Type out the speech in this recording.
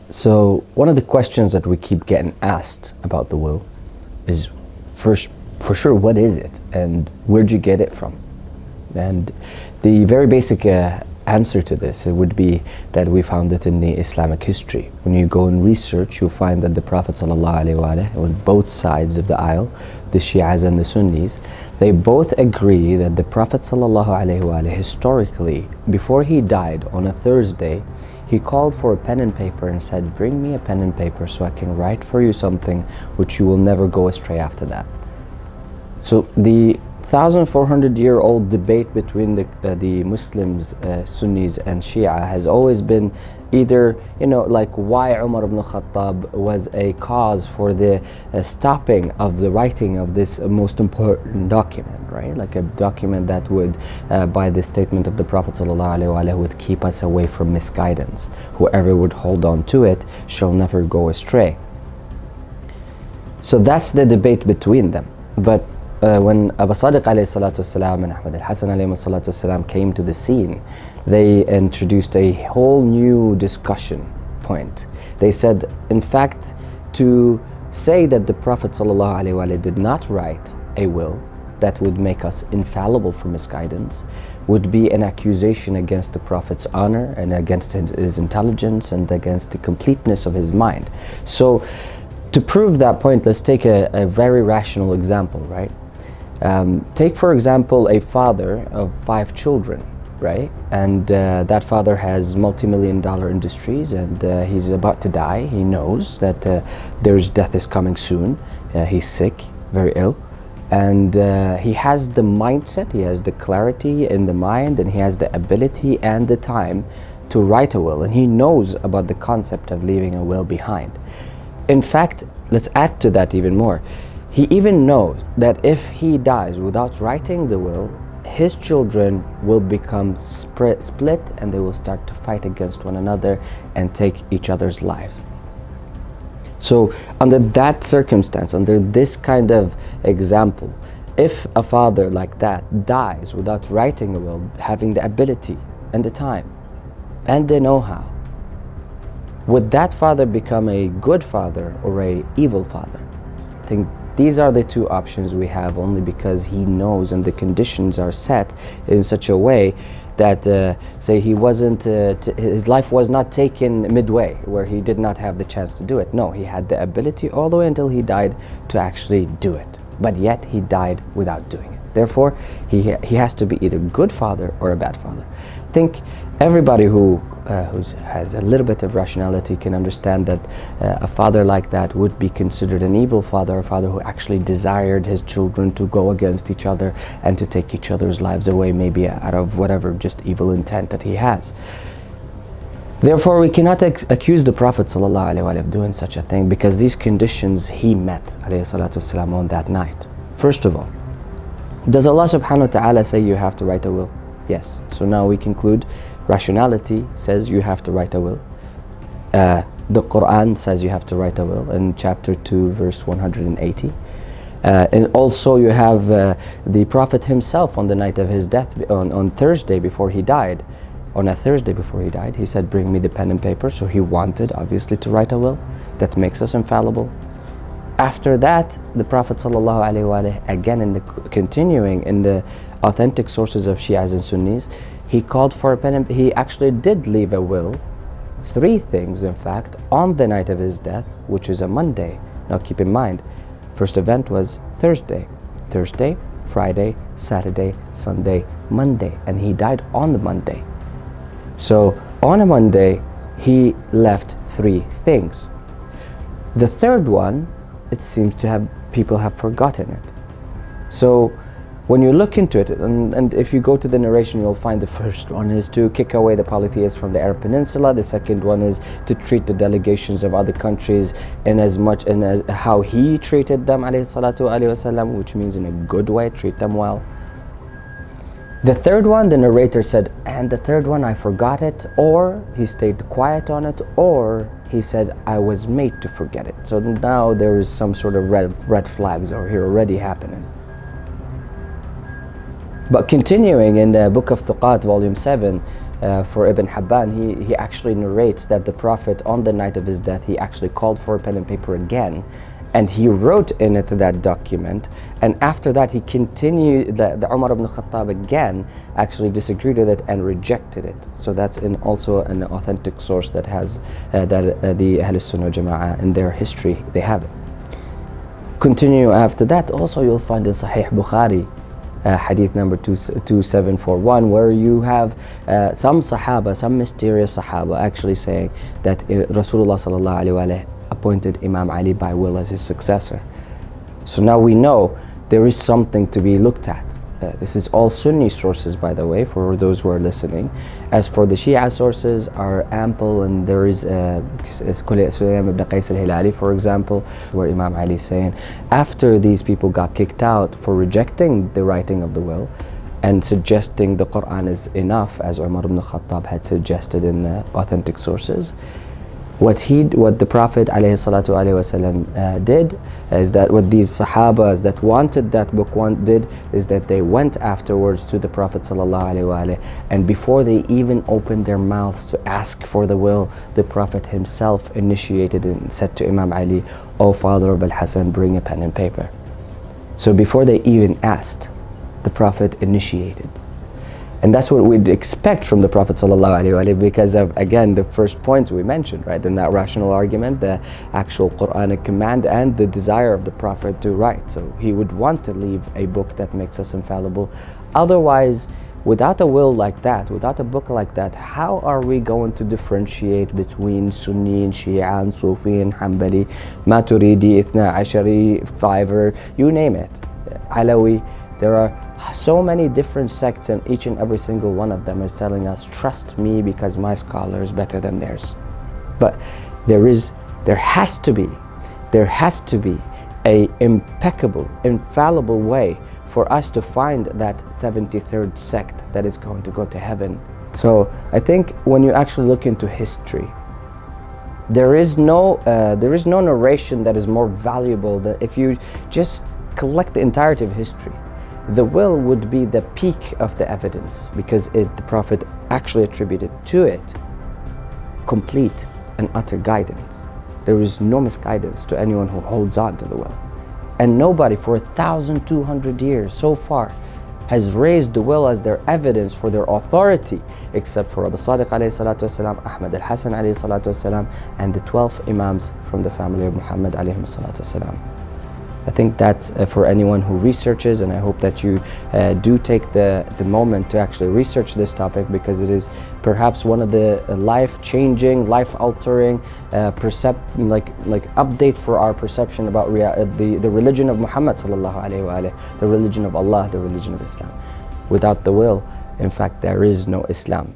So one of the questions that we keep getting asked about the will is, first, for sure, what is it and where'd you get it from? And the very basic answer to this, it would be that we found it in the Islamic history. When you go and research, you'll find that the Prophet ﷺ, on both sides of the aisle, the Shias and the Sunnis, they both agree that the Prophet ﷺ, historically, before he died on a Thursday, he called for a pen and paper and said, "Bring me a pen and paper so I can write for you something which you will never go astray after that." So the 1,400-year-old debate between the Muslims, Sunnis and Shia, has always been either, like why Umar ibn Khattab was a cause for the stopping of the writing of this most important document, right? Like a document that would, by the statement of the Prophet ﷺ, would keep us away from misguidance. Whoever would hold on to it shall never go astray. So that's the debate between them. But when Abu Sadiq ﷺ and Ahmad Al-Hasan ﷺ came to the scene, they introduced a whole new discussion point. They said, in fact, to say that the Prophet ﷺ did not write a will that would make us infallible for misguidance would be an accusation against the Prophet's honor and against his intelligence and against the completeness of his mind. So to prove that point, let's take a very rational example, right? Take, for example, a father of 5 children, right? And that father has multi-million-dollar industries, and he's about to die. He knows that there's death is coming soon. He's sick, very ill, and he has the mindset, he has the clarity in the mind, and he has the ability and the time to write a will, and he knows about the concept of leaving a will behind. In fact, let's add to that even more. He even knows that if he dies without writing the will, his children will become split and they will start to fight against one another and take each other's lives. So under that circumstance, under this kind of example, if a father like that dies without writing a will, having the ability and the time and the know-how, would that father become a good father or an evil father? I think these are the two options we have, only because he knows and the conditions are set in such a way that, say, his life was not taken midway, where he did not have the chance to do it. No, he had the ability all the way until he died to actually do it. But yet he died without doing it. Therefore, he has to be either a good father or a bad father. I think everybody who has a little bit of rationality can understand that a father like that would be considered an evil father, a father who actually desired his children to go against each other and to take each other's lives away, maybe out of whatever just evil intent that he has. Therefore, we cannot accuse the Prophet ﷺ of doing such a thing, because these conditions he met ﷺ on that night. First of all, does Allah subhanahu wa ta'ala say you have to write a will? Yes. So now we conclude rationality says you have to write a will. The Quran says you have to write a will in chapter 2 verse 180. And also you have the Prophet himself on the night of his death, on Thursday before he died. On a Thursday before he died, he said, "Bring me the pen and paper." So he wanted obviously to write a will that makes us infallible. After that, the Prophet ﷺ, again continuing in the authentic sources of Shias and Sunnis, he called for a pen and he actually did leave a will, 3 things in fact, on the night of his death, which is a Monday. Now keep in mind, first event was Thursday, Friday, Saturday, Sunday, Monday, and he died on the Monday. So on a Monday, he left 3 things. The third one, it seems to have people have forgotten it. So when you look into it, and if you go to the narration, you'll find the first one is to kick away the polytheists from the Arab Peninsula. The second one is to treat the delegations of other countries in as how he treated them, alayhi salatu alayhi wasallam, which means in a good way, treat them well. The third one, the narrator said, and the third one I forgot it, or he stayed quiet on it, or he said I was made to forget it. So now there is some sort of red flags over here already happening. But continuing in the Book of Thuqat, volume 7, for Ibn Habban, he actually narrates that the Prophet, on the night of his death, he actually called for a pen and paper again, and he wrote in it that document. And after that, he continued, the Umar ibn Khattab again actually disagreed with it and rejected it. So that's also an authentic source that has the Ahl Sunnah Jama'ah in their history, they have it. Continue after that, also you'll find in Sahih Bukhari, hadith number 2741, where you have some Sahaba, some mysterious Sahaba actually saying that Rasulullah sallallahu alaihi wasallam appointed Imam Ali by will as his successor. So now we know there is something to be looked at. This is all Sunni sources, by the way, for those who are listening. As for the Shia sources are ample, and there is Sulaym ibn Qais al-Hilali, for example, where Imam Ali is saying, after these people got kicked out for rejecting the writing of the will and suggesting the Quran is enough, as Umar ibn Khattab had suggested in authentic sources, what the Prophet ﷺ did is that what these Sahabas that wanted that book did is that they went afterwards to the Prophet ﷺ, and before they even opened their mouths to ask for the will, the Prophet himself initiated and said to Imam Ali, "O father of Al-Hasan, bring a pen and paper." So before they even asked, the Prophet initiated. And that's what we'd expect from the Prophet ﷺ, because of, again, the first points we mentioned, right? The not rational argument, the actual Quranic command, and the desire of the Prophet to write. So he would want to leave a book that makes us infallible. Otherwise, without a will like that, without a book like that, how are we going to differentiate between Sunni and Shia and Sufi and Hanbali, Maturidi, Ithna Ashari, Fiver, you name it, Alawi? There are so many different sects, and each and every single one of them is telling us, trust me because my scholar is better than theirs. But there has to be a impeccable, infallible way for us to find that 73rd sect that is going to go to heaven. So I think when you actually look into history, there is no narration that is more valuable than if you just collect the entirety of history. The will would be the peak of the evidence, because the Prophet actually attributed to it complete and utter guidance. There is no misguidance to anyone who holds on to the will. And nobody for 1,200 years so far has raised the will as their evidence for their authority, except for Abu Sadiq alayhi salatu wasalam, Ahmad al-Hasan alayhi salatu wasalam, and the 12 Imams from the family of Muhammad alayhi salatu wasalam. I think that's for anyone who researches, and I hope that you do take the moment to actually research this topic, because it is perhaps one of the life-changing, life-altering update for our perception about the religion of Muhammad sallallahu alaihi wasallam, the religion of Allah, the religion of Islam. Without the will, in fact, there is no Islam.